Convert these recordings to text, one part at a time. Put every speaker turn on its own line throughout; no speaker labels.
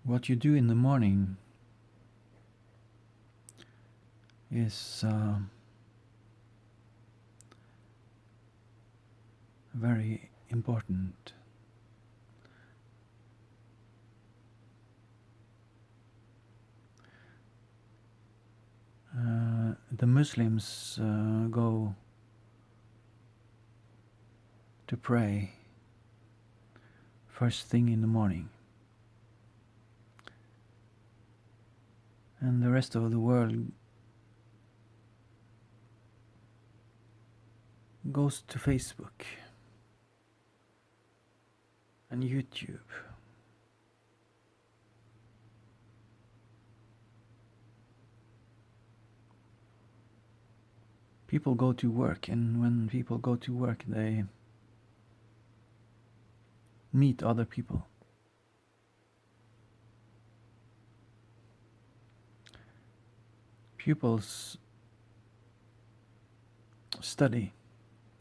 What you do in the morning is very important. The Muslims go to pray first thing in the morning, and the rest of the world goes to Facebook and YouTube. People go to work, and when people go to work, they meet other people. Pupils study,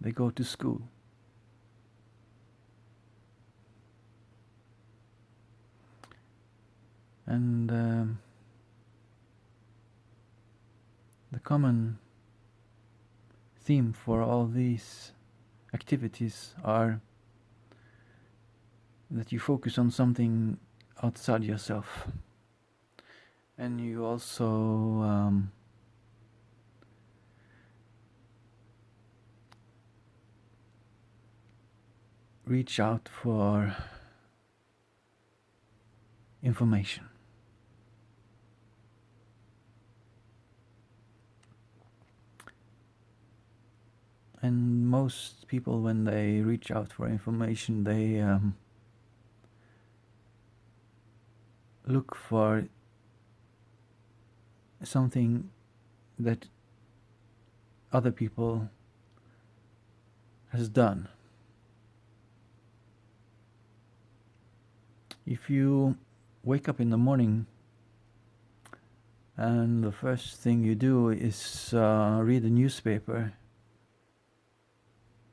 they go to school. And the common theme for all these activities are that you focus on something outside yourself, and you also reach out for information. And most people, when they reach out for information, they look for something that other people has done. If you wake up in the morning and the first thing you do is read a newspaper,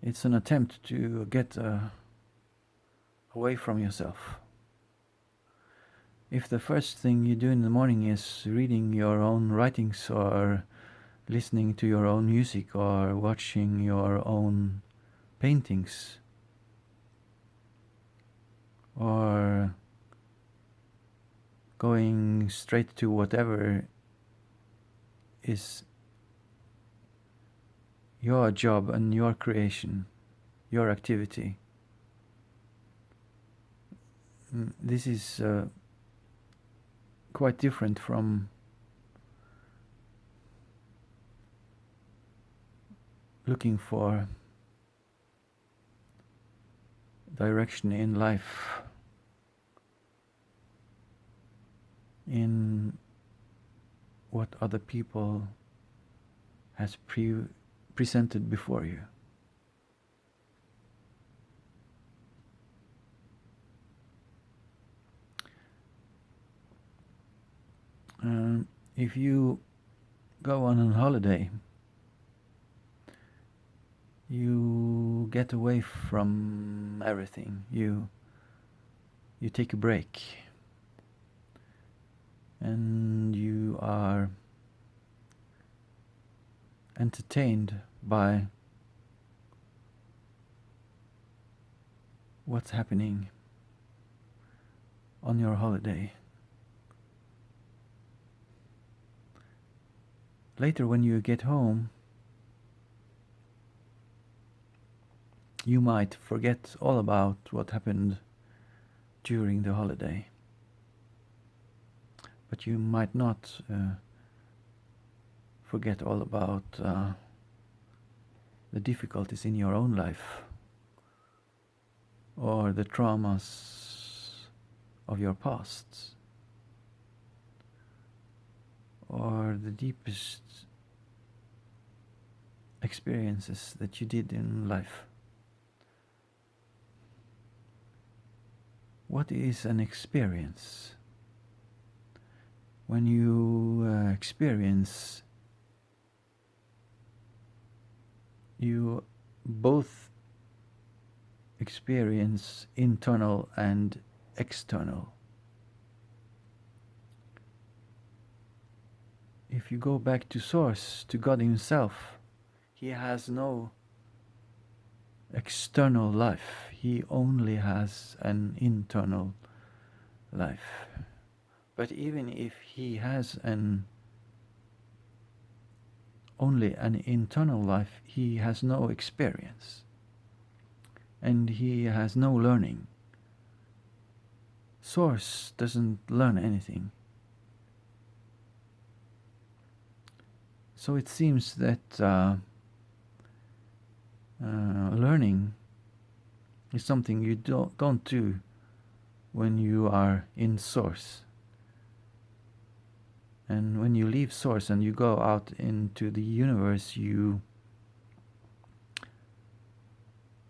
it's an attempt to get away from yourself. If the first thing you do in the morning is reading your own writings, or listening to your own music, or watching your own paintings, or going straight to whatever is your job and your creation, your activity, this is quite different from looking for direction in life in what other people has presented before you. If you go on a holiday, you get away from everything. You take a break, and you are entertained by what's happening on your holiday. Later, when you get home, you might forget all about what happened during the holiday, but you might not forget all about the difficulties in your own life, or the traumas of your past, or the deepest experiences that you did in life. What is an experience? When you experience, you both experience internal and external. if you go back to Source, to God Himself, He has no external life. He only has an internal life. But even if He has only an internal life, He has no experience. And He has no learning. Source doesn't learn anything. So it seems that learning is something you don't do when you are in Source. And when you leave Source and you go out into the universe, you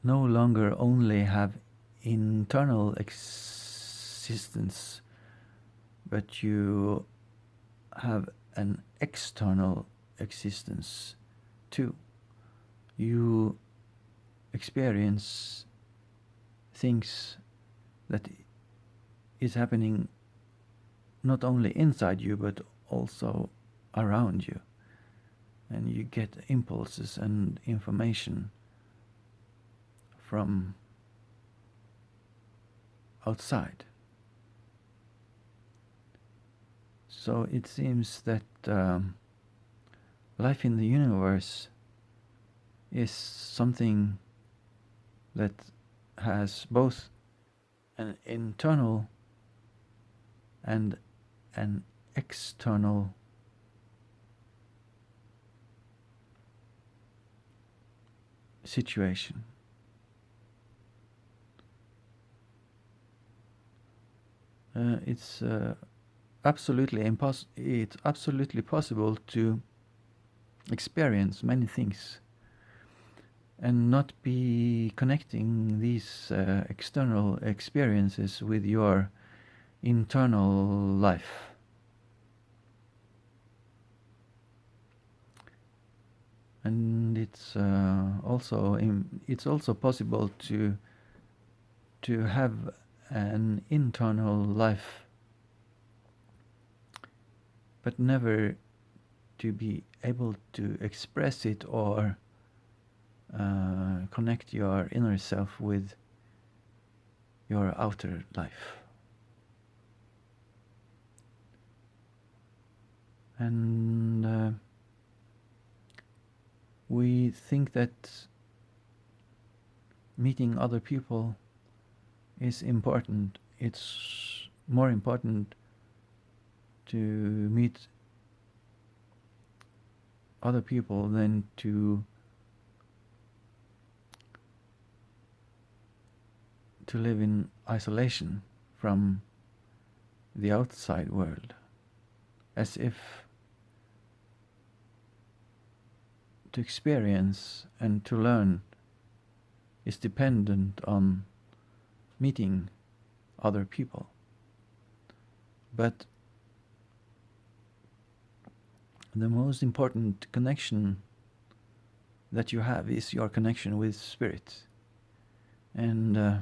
no longer only have internal existence, but you have an external existence too. You experience things that is happening not only inside you but also around you, and you get impulses and information from outside. So it seems that life in the universe is something that has both an internal and an external situation. It's absolutely possible to experience many things and not be connecting these external experiences with your internal life. And it's also possible to have an internal life, but never to be able to express it or connect your inner self with your outer life. And we think that meeting other people is important. It's more important to meet other people than to live in isolation from the outside world, as if to experience and to learn is dependent on meeting other people. But the most important connection that you have is your connection with Spirit. And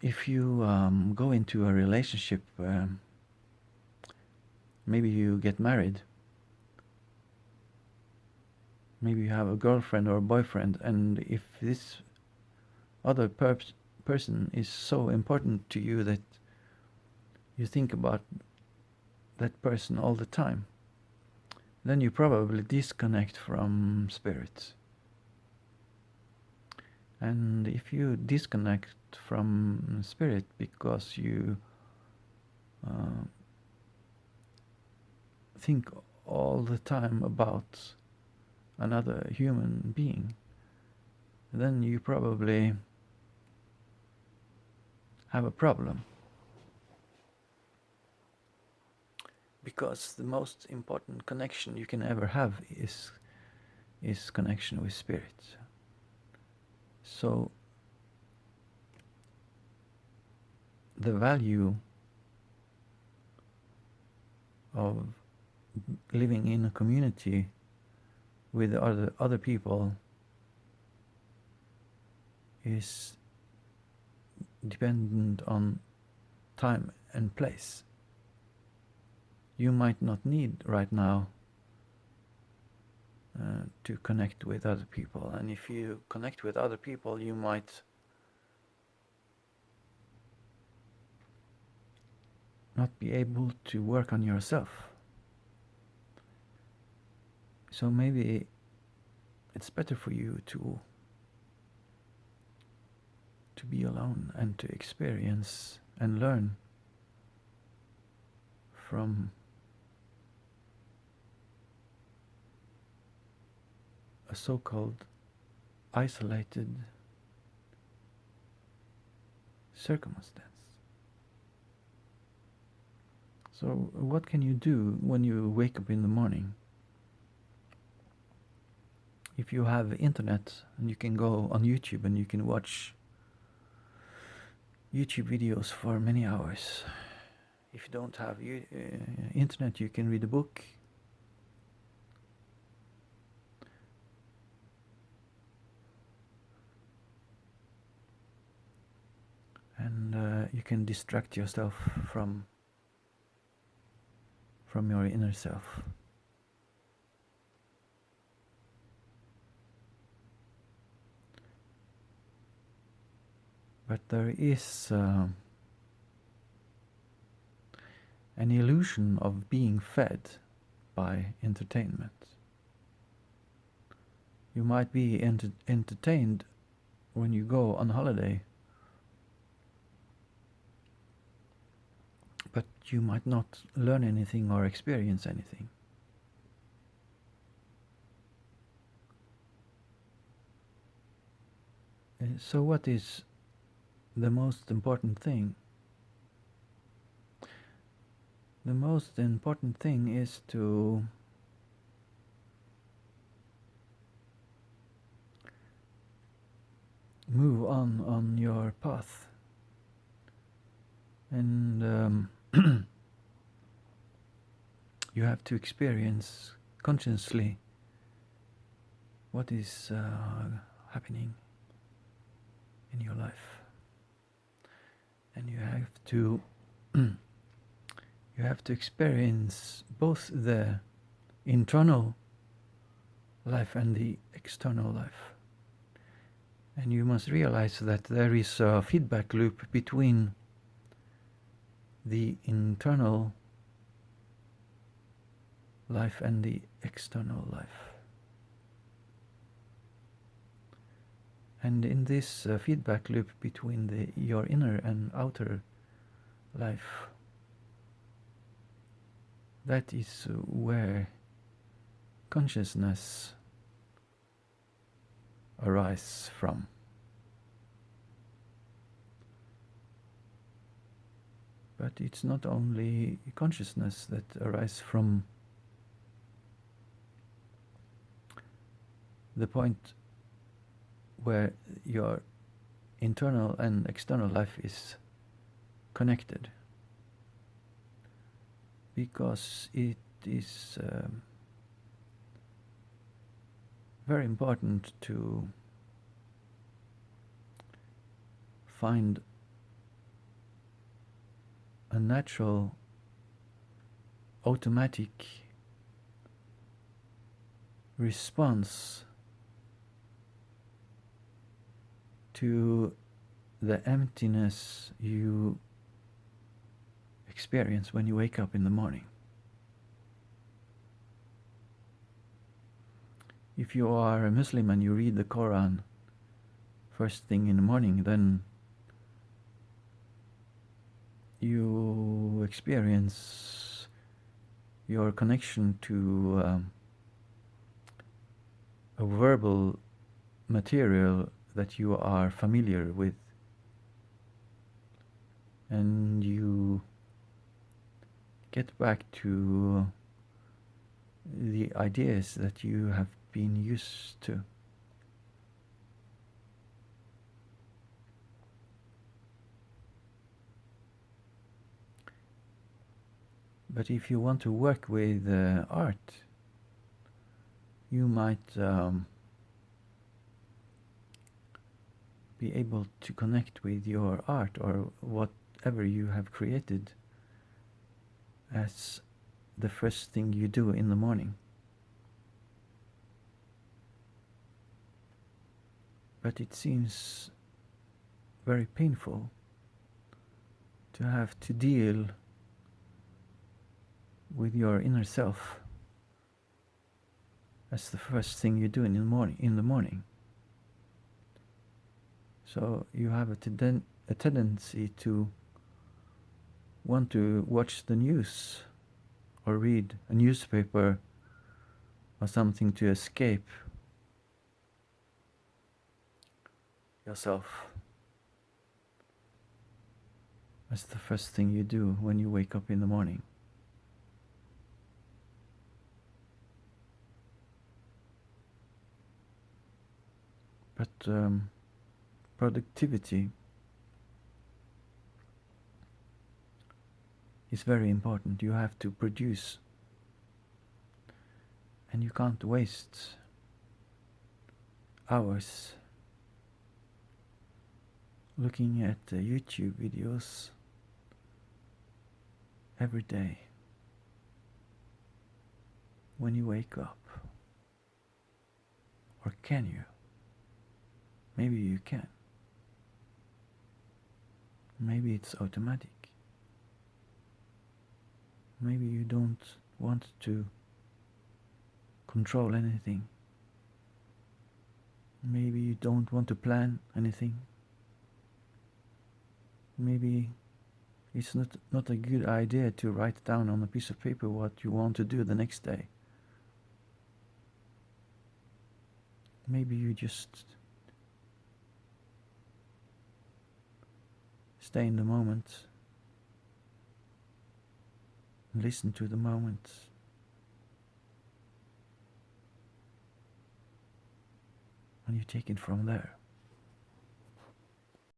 if you go into a relationship, maybe you get married, maybe you have a girlfriend or a boyfriend, and if this other person is so important to you that you think about that person all the time, then you probably disconnect from Spirit. And if you disconnect from Spirit because you think all the time about another human being, then you probably have a problem. Because the most important connection you can ever have is connection with Spirit. So the value of living in a community with other people is dependent on time and place. you might not need right now to connect with other people. And if you connect with other people, you might not be able to work on yourself. So maybe it's better for you to be alone and to experience and learn from a so-called isolated circumstance. So what can you do when you wake up in the morning? If you have internet and you can go on YouTube and you can watch YouTube videos for many hours. If you don't have internet, you can read a book. And you can distract yourself from your inner self. But there is an illusion of being fed by entertainment. You might be entertained when you go on holiday, but you might not learn anything or experience anything. So what is the most important thing? The most important thing is to move on your path, and you have to experience consciously what is happening in your life, and you have to experience both the internal life and the external life. And you must realize that there is a feedback loop between the internal life and the external life. And in this feedback loop between your inner and outer life, that is where consciousness arises from. But it's not only consciousness that arises from the point where your internal and external life is connected, because it is very important to find a natural, automatic response to the emptiness you experience when you wake up in the morning. If you are a Muslim and you read the Quran first thing in the morning, then you experience your connection to a verbal material that you are familiar with, and you get back to the ideas that you have been used to. But if you want to work with art, you might be able to connect with your art or whatever you have created as the first thing you do in the morning. But it seems very painful to have to deal with your inner self as the first thing you do in the morning. So you have a tendency to want to watch the news or read a newspaper or something to escape yourself as the first thing you do when you wake up in the morning. But productivity is very important. You have to produce, and you can't waste hours looking at YouTube videos every day when you wake up. Or can you? Maybe you can. Maybe it's automatic. Maybe you don't want to control anything. Maybe you don't want to plan anything. Maybe it's not a good idea to write down on a piece of paper what you want to do the next day. Maybe you just stay in the moment, and listen to the moment, and you take it from there.